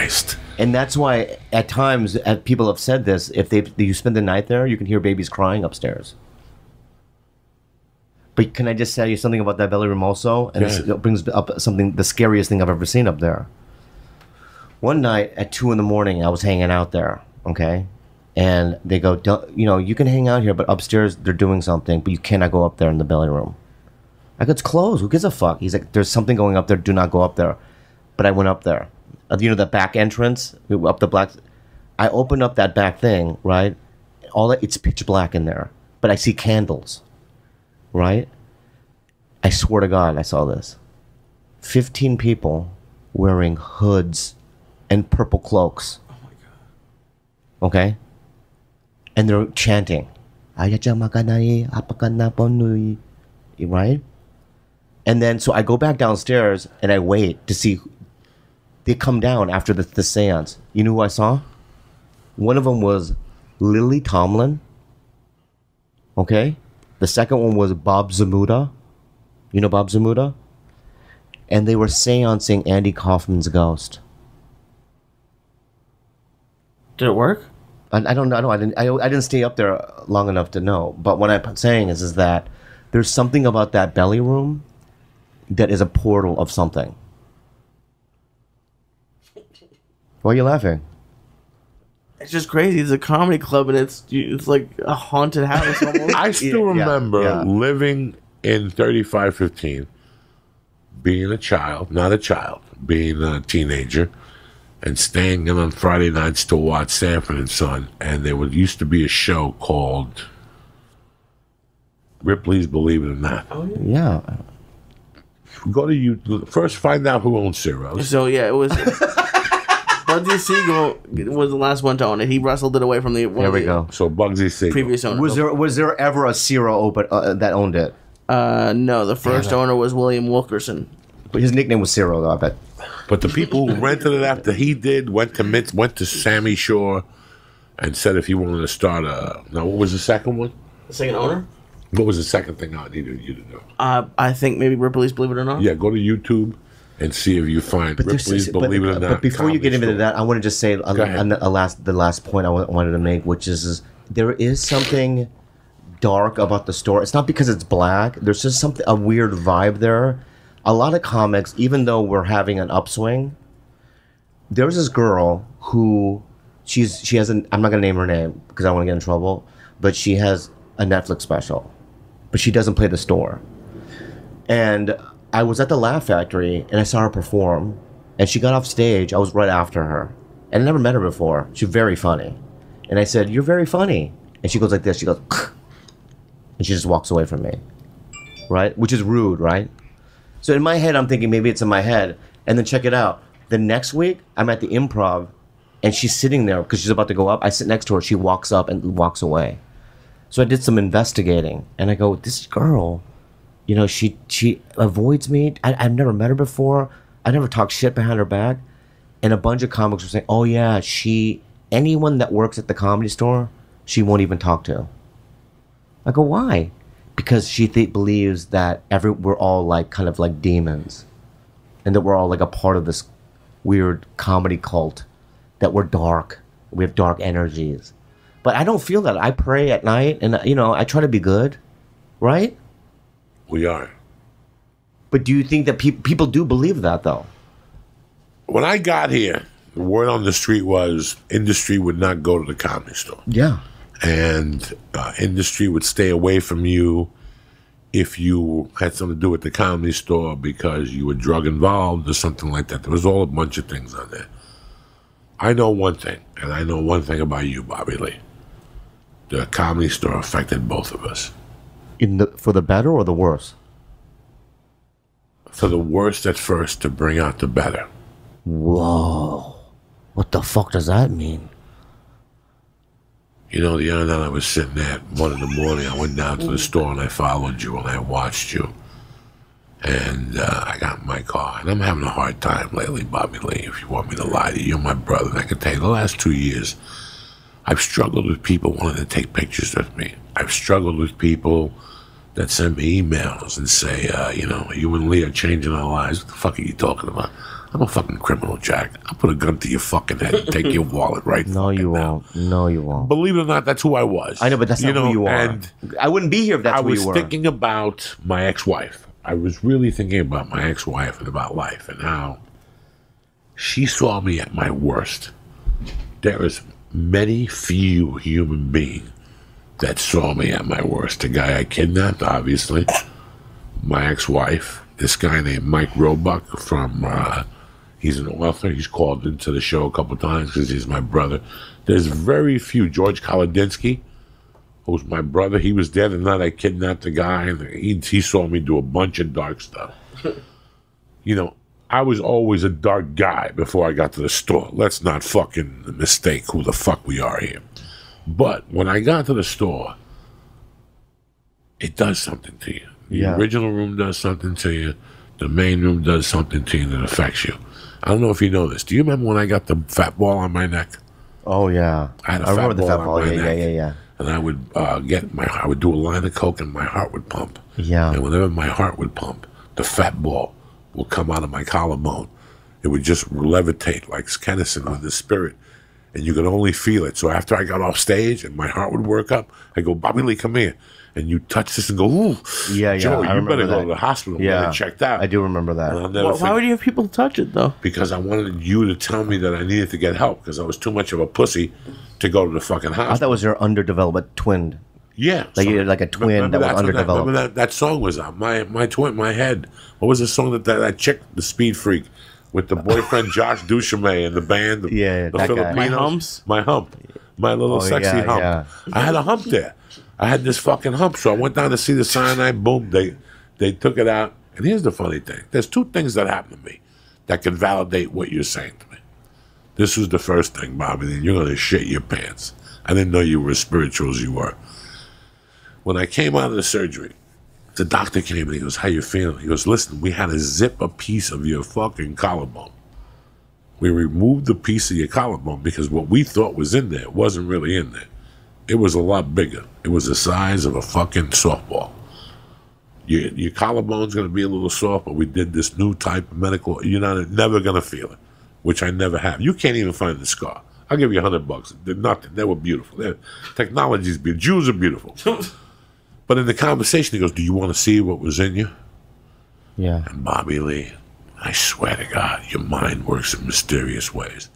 Christ. And that's why at times people have said this, if you spend the night there, you can hear babies crying upstairs. But can I just tell you something about that belly room also? And this brings up something, the scariest thing I've ever seen up there. One night at 2 a.m, I was hanging out there, okay? And they go, you can hang out here, but upstairs they're doing something, but you cannot go up there in the belly room. I go, it's closed. Who gives a fuck? He's like, there's something going up there. Do not go up there. But I went up there. The back entrance, up the black. I opened up that back thing, right? It's pitch black in there, but I see candles. Right? I swear to God, I saw this. 15 people wearing hoods and purple cloaks. Oh my God. Okay? And they're chanting. Right? And then, so I go back downstairs and I wait to see. They come down after the seance. You know who I saw? One of them was Lily Tomlin. Okay? The second one was Bob Zamuda. You know Bob Zamuda? And they were seancing Andy Kaufman's ghost. Did it work? I don't know. I didn't stay up there long enough to know. But what I'm saying is that there's something about that belly room that is a portal of something. Why are you laughing? It's just crazy. It's a comedy club, and it's like a haunted house almost. I still remember living in 3515, being a child, not a child, being a teenager, and staying in on Friday nights to watch Sanford and Son. And there used to be a show called Ripley's Believe It or Not. Oh, yeah. Go to YouTube. First, find out who owns Ciro's. So, yeah, it was... Bugsy Siegel was the last one to own it. He wrestled it away from the There we go. So Bugsy Siegel. Previous owner. Was there ever a Ciro that owned it? No, the first owner was William Wilkerson. But his nickname was Ciro, though, I bet. But the people who rented it after he did went to Sammy Shore and said if he wanted to start a... Now, what was the second one? The second owner? What was the second thing I needed you to do? I think maybe Ripley's Believe It or Not. Yeah, go to YouTube and see if you find Ripley's Believe It or Not. But before you get into that, I want to just say the last point I wanted to make, which is there is something dark about the store. It's not because it's black. There's just a weird vibe there. A lot of comics, even though we're having an upswing, there's this girl who she has I'm not gonna name her name because I don't want to get in trouble, but she has a Netflix special, but she doesn't play the store. And I was at the Laugh Factory and I saw her perform, and she got off stage. I was right after her, and I never met her before. She's very funny, and I said, "You're very funny," and she goes like this. She goes, and she just walks away from me, right? Which is rude, right? So in my head, I'm thinking maybe it's in my head. And then check it out. The next week, I'm at the Improv, and she's sitting there because she's about to go up. I sit next to her. She walks up and walks away. So I did some investigating, and I go, this girl, she avoids me. I've never met her before. I never talked shit behind her back. And a bunch of comics were saying, oh yeah, anyone that works at the Comedy Store, she won't even talk to. I go, why? Because she believes that we're all like kind of like demons, and that we're all like a part of this weird comedy cult, that we're dark, we have dark energies. But I don't feel that. I pray at night, and I try to be good, right? We are. But do you think that people do believe that though? When I got here, the word on the street was industry would not go to the Comedy Store. Yeah. And industry would stay away from you if you had something to do with the Comedy Store because you were drug involved or something like that. There was all a bunch of things on there. I know one thing, and I know one thing about you, Bobby Lee. The Comedy Store affected both of us. For the better or the worse? For the worst at first to bring out the better. Whoa. What the fuck does that mean? The other night I was sitting there at 1 a.m. I went down to the store and I followed you and I watched you. And I got in my car. And I'm having a hard time lately, Bobby Lee, if you want me to lie to you. You're my brother. And I can tell you, the last 2 years, I've struggled with people wanting to take pictures with me. I've struggled with people that send me emails and say, you and Lee are changing our lives. What the fuck are you talking about? I'm a fucking criminal, Jack. I'll put a gun to your fucking head and take your wallet right No, you won't. No, you won't. Believe it or not, that's who I was. I know, but that's not who you are. And I wouldn't be here if that's who you were. I was thinking about my ex-wife. I was really thinking about my ex-wife and about life and how she saw me at my worst. There is many few human beings that saw me at my worst. The guy I kidnapped, obviously. My ex-wife. This guy named Mike Roebuck from... he's an author. He's called into the show a couple times because he's my brother. There's very few. George Kolodinsky, who's my brother, he was there the night I kidnapped the guy, and he saw me do a bunch of dark stuff. You know, I was always a dark guy before I got to the store. Let's not fucking mistake who the fuck we are here. But when I got to the store, it does something to you. The original room does something to you. The main room does something to you that affects you. I don't know if you know this. Do you remember when I got the fat ball on my neck? Oh, yeah. I had a fat ball on my neck. Yeah. And I would I would do a line of coke and my heart would pump. Yeah. And whenever my heart would pump, the fat ball would come out of my collarbone. It would just levitate like Kennison with the spirit. And you could only feel it. So after I got off stage and my heart would work up, I go, Bobby Lee, come here. And you touch this and go, ooh, Joe, you better go to the hospital and get it checked out. I do remember that. Why would you have people touch it, though? Because I wanted you to tell me that I needed to get help because I was too much of a pussy to go to the fucking hospital. I thought it was your underdeveloped twin. Yeah. Like a twin that was underdeveloped. Remember that song was out. My twin, my head. What was the song that chick, the Speed Freak, with the boyfriend Josh Duchamel and the band, the Filipinos? My humps? My hump. My little sexy hump. Yeah. I had a hump there. I had this fucking hump, so I went down to see the cyanide. Boom, they took it out. And here's the funny thing. There's two things that happened to me that can validate what you're saying to me. This was the first thing, Bobby. You're going to shit your pants. I didn't know you were as spiritual as you were. When I came out of the surgery, the doctor came and he goes, how you feeling? He goes, listen, we had to zip a piece of your fucking collarbone. We removed the piece of your collarbone because what we thought was in there wasn't really in there. It was a lot bigger. It was the size of a fucking softball. Your collarbone's going to be a little soft, but we did this new type of medical. You're never going to feel it, which I never have. You can't even find the scar. I'll give you $100. They're nothing. They were beautiful. Technology's beautiful. Jews are beautiful. But in the conversation, he goes, do you want to see what was in you? Yeah. And Bobby Lee, I swear to God, your mind works in mysterious ways.